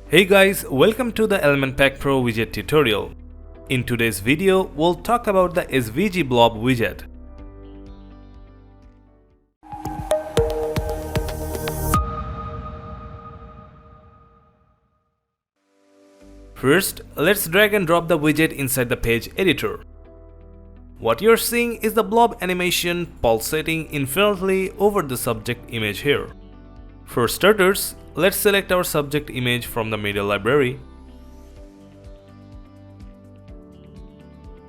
Hey guys, welcome to the Element Pack Pro widget tutorial. In today's video, we'll talk about the SVG Blob widget. First, let's drag and drop the widget inside the page editor. What you're seeing is the blob animation pulsating infinitely over the subject image here. For starters, let's select our subject image from the media library.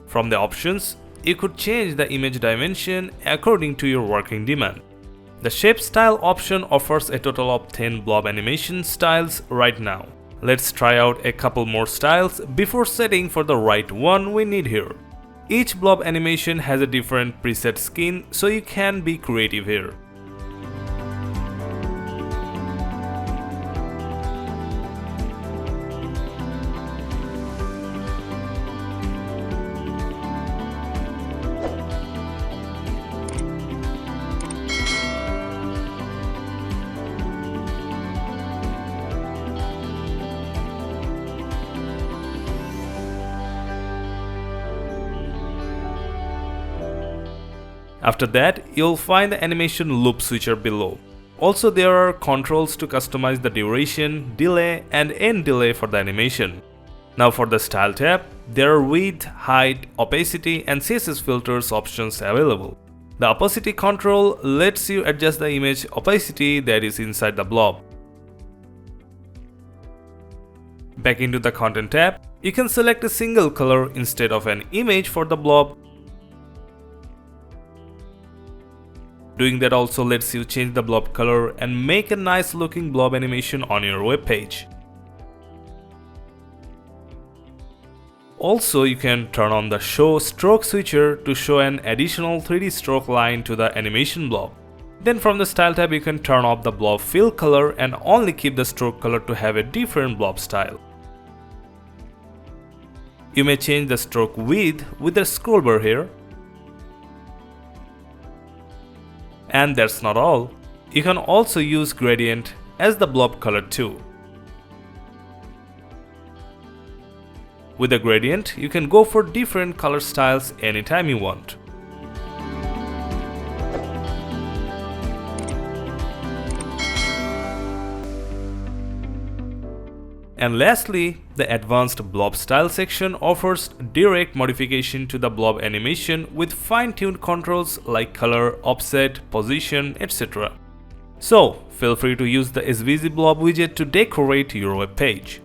From the options, you could change the image dimension according to your working demand. The Shape Style option offers a total of 10 blob animation styles right now. Let's try out a couple more styles before setting for the right one we need here. Each blob animation has a different preset skin, so you can be creative here. After that, you'll find the animation loop switcher below. Also, there are controls to customize the duration, delay, and end delay for the animation. Now for the Style tab, there are width, height, opacity, and CSS filters options available. The opacity control lets you adjust the image opacity that is inside the blob. Back into the Content tab, you can select a single color instead of an image for the blob. Doing that also lets you change the blob color and make a nice looking blob animation on your web page. Also, you can turn on the Show Stroke switcher to show an additional 3D stroke line to the animation blob. Then from the Style tab, you can turn off the blob fill color and only keep the stroke color to have a different blob style. You may change the stroke width with the scroll bar here. And that's not all. You can also use gradient as the blob color too. With the gradient, you can go for different color styles anytime you want. And lastly, the Advanced Blob Style section offers direct modification to the blob animation with fine-tuned controls like color, offset, position, etc. So, feel free to use the SVG Blob widget to decorate your web page.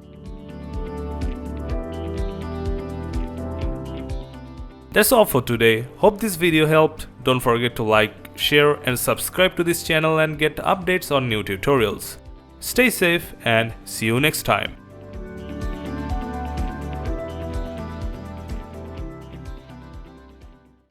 That's all for today. Hope this video helped. Don't forget to like, share, and subscribe to this channel and get updates on new tutorials. Stay safe and see you next time.